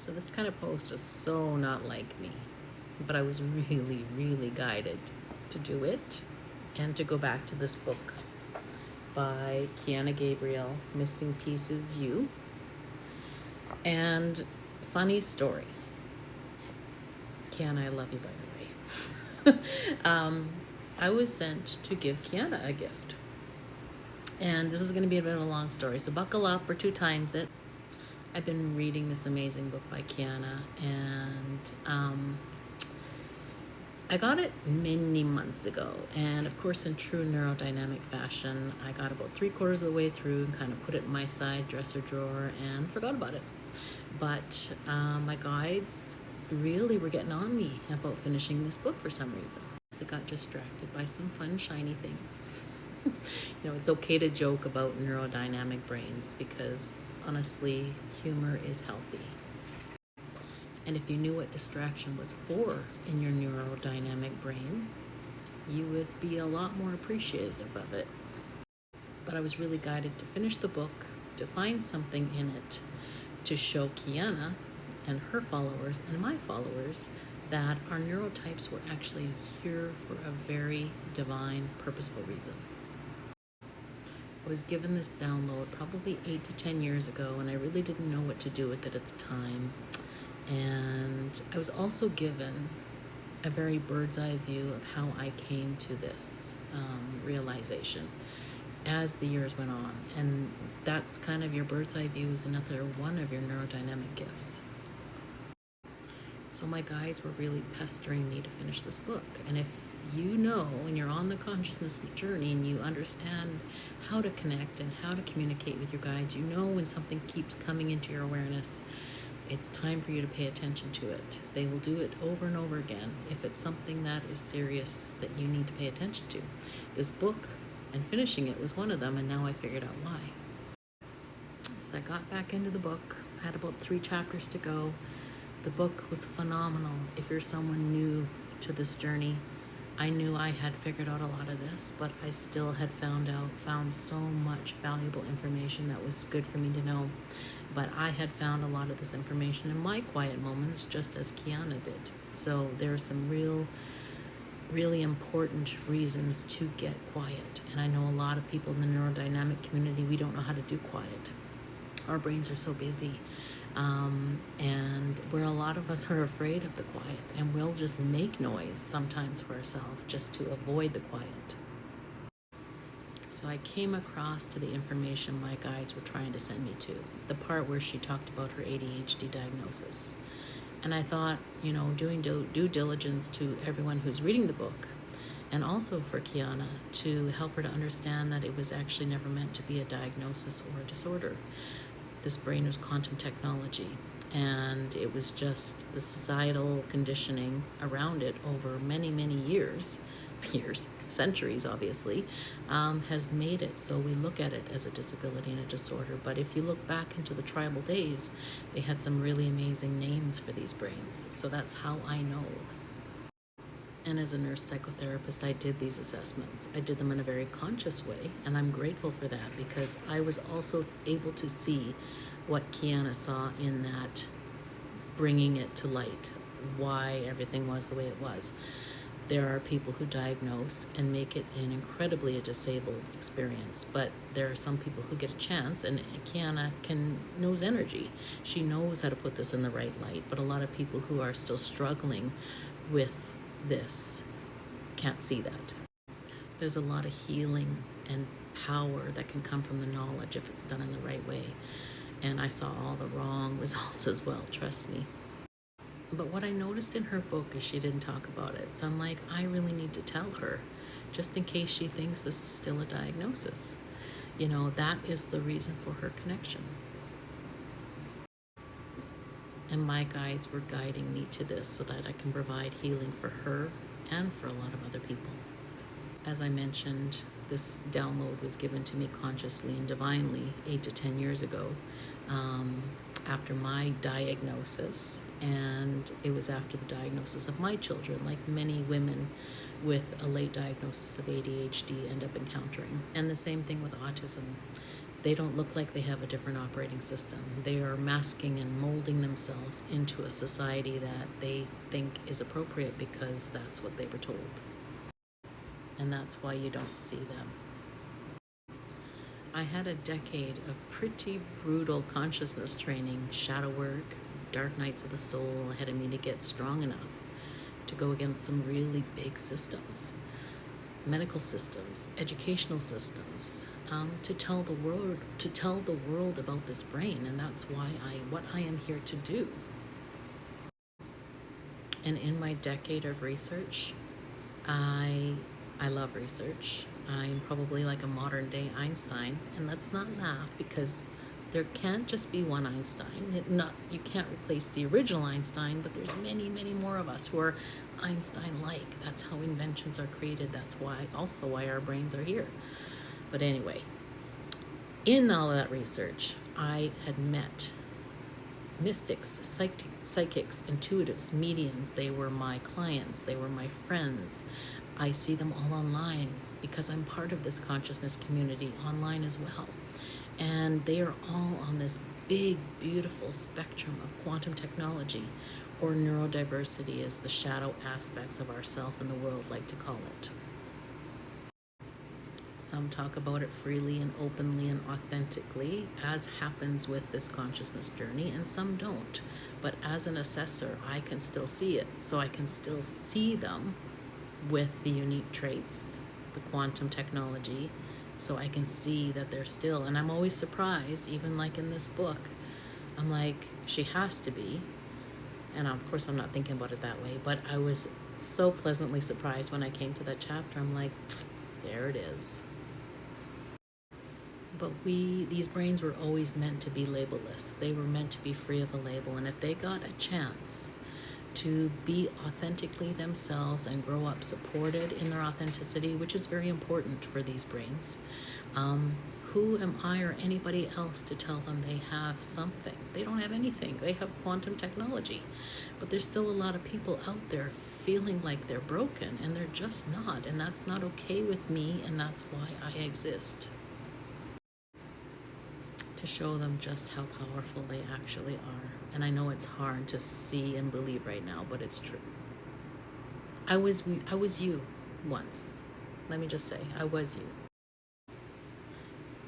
So this kind of post is so not like me, but I was really, really guided to do it and to go back to this book by Kiana Gabriel, Missing Pieces You. And funny story. Kiana, I love you, by the way. I was sent to give Kiana a gift. And this is going to be a bit of a long story, so buckle up or two times it. I've been reading this amazing book by Kiana, and I got it many months ago. And of course, in true neurodynamic fashion, I got about 3/4 of the way through and kind of put it in my side dresser drawer and forgot about it. But my guides really were getting on me about finishing this book for some reason. I got distracted by some fun, shiny things. It's okay to joke about neurodynamic brains because honestly, humor is healthy. And if you knew what distraction was for in your neurodynamic brain, you would be a lot more appreciative of it. But I was really guided to finish the book, to find something in it to show Kiana and her followers and my followers that our neurotypes were actually here for a very divine, purposeful reason. I was given this download probably 8 to 10 years ago, and I really didn't know what to do with it at the time. And I was also given a very bird's eye view of how I came to this realization as the years went on. And that's kind of your bird's eye view is another one of your neurodynamic gifts. So my guides were really pestering me to finish this book. And if you know, when you're on the consciousness journey and you understand how to connect and how to communicate with your guides, you know when something keeps coming into your awareness, it's time for you to pay attention to it. They will do it over and over again if it's something that is serious that you need to pay attention to. This book and finishing it was one of them, and now I figured out why. So I got back into the book, had about 3 chapters to go. The book was phenomenal. If you're someone new to this journey, I knew I had figured out a lot of this, but I still had found so much valuable information that was good for me to know. But I had found a lot of this information in my quiet moments, just as Kiana did. So there are some really important reasons to get quiet. And I know a lot of people in the neurodynamic community, we don't know how to do quiet. Our brains are so busy. And where a lot of us are afraid of the quiet, and we'll just make noise sometimes for ourselves just to avoid the quiet. So I came across to the information my guides were trying to send me to, the part where she talked about her ADHD diagnosis. And I thought, doing due diligence to everyone who's reading the book, and also for Kiana to help her to understand that it was actually never meant to be a diagnosis or a disorder. This brain was quantum technology, and it was just the societal conditioning around it over many, many years, centuries obviously, has made it so we look at it as a disability and a disorder. But if you look back into the tribal days, they had some really amazing names for these brains. So that's how I know. And as a nurse psychotherapist, I did these assessments. I did them in a very conscious way, and I'm grateful for that because I was also able to see what Kiana saw in that, bringing it to light, why everything was the way it was. There are people who diagnose and make it an incredibly disabled experience, but there are some people who get a chance, and Kiana knows energy. She knows how to put this in the right light, but a lot of people who are still struggling with this can't see that. There's a lot of healing and power that can come from the knowledge if it's done in the right way. And I saw all the wrong results as well, trust me. But what I noticed in her book is she didn't talk about it. So I'm like, I really need to tell her, just in case she thinks this is still a diagnosis. That is the reason for her connection. And my guides were guiding me to this so that I can provide healing for her and for a lot of other people. As I mentioned, this download was given to me consciously and divinely 8 to 10 years ago, after my diagnosis, and it was after the diagnosis of my children, like many women with a late diagnosis of ADHD end up encountering. And the same thing with autism. They don't look like they have a different operating system. They are masking and molding themselves into a society that they think is appropriate because that's what they were told. And that's why you don't see them. I had a decade of pretty brutal consciousness training, shadow work, dark nights of the soul ahead of me to get strong enough to go against some really big systems, medical systems, educational systems, to tell the world about this brain. And that's what I am here to do. And in my decade of research, I love research. I'm probably like a modern day Einstein, and let's not laugh because there can't just be one Einstein. You can't replace the original Einstein, but there's many, many more of us who are Einstein-like. That's how inventions are created. That's why our brains are here. But anyway, in all of that research, I had met mystics, psychics, intuitives, mediums. They were my clients. They were my friends. I see them all online because I'm part of this consciousness community online as well. And they are all on this big, beautiful spectrum of quantum technology, or neurodiversity, as the shadow aspects of ourself and the world like to call it. Some talk about it freely and openly and authentically, as happens with this consciousness journey, and some don't. But as an assessor, I can still see it. So I can still see them with the unique traits, the quantum technology, so I can see that they're still, and I'm always surprised, even like in this book, I'm like, she has to be, and of course I'm not thinking about it that way, but I was so pleasantly surprised when I came to that chapter. I'm like, there it is. But these brains were always meant to be labelless. They were meant to be free of a label, and if they got a chance to be authentically themselves and grow up supported in their authenticity, which is very important for these brains. Who am I or anybody else to tell them they have something? They don't have anything. They have quantum technology. But there's still a lot of people out there feeling like they're broken, and they're just not. And that's not okay with me, and that's why I exist. To show them just how powerful they actually are. And I know it's hard to see and believe right now, but it's true. I was you once. Let me just say, I was you.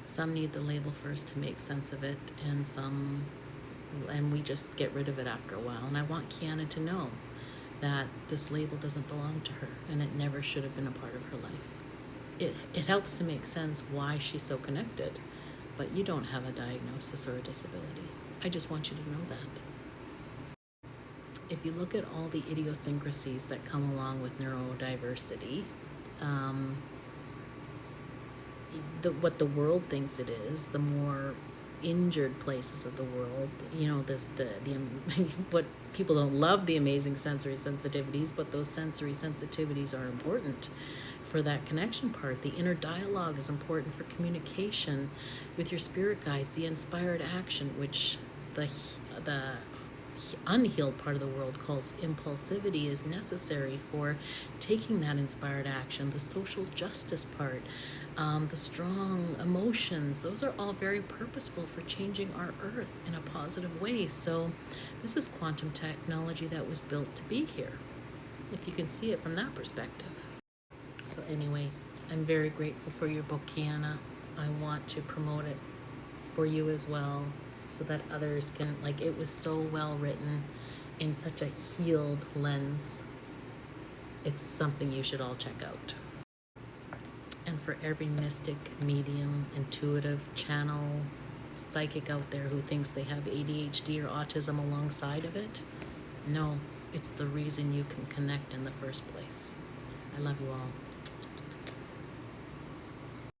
Some need the label first to make sense of it, and we just get rid of it after a while. And I want Kiana to know that this label doesn't belong to her, and it never should have been a part of her life. It helps to make sense why she's so connected, but you don't have a diagnosis or a disability. I just want you to know that. If you look at all the idiosyncrasies that come along with neurodiversity, what the world thinks it is, the more injured places of the world, what people don't love, the amazing sensory sensitivities, but those sensory sensitivities are important for that connection part. The inner dialogue is important for communication with your spirit guides, the inspired action, which the unhealed part of the world calls impulsivity, is necessary for taking that inspired action. The social justice part, the strong emotions, those are all very purposeful for changing our earth in a positive way. So this is quantum technology that was built to be here, if you can see it from that perspective. So anyway, I'm very grateful for your book, Kiana. I want to promote it for you as well, so that others can, it was so well written in such a healed lens. It's something you should all check out. And for every mystic, medium, intuitive, channel, psychic out there who thinks they have ADHD or autism alongside of it, no, it's the reason you can connect in the first place. I love you all.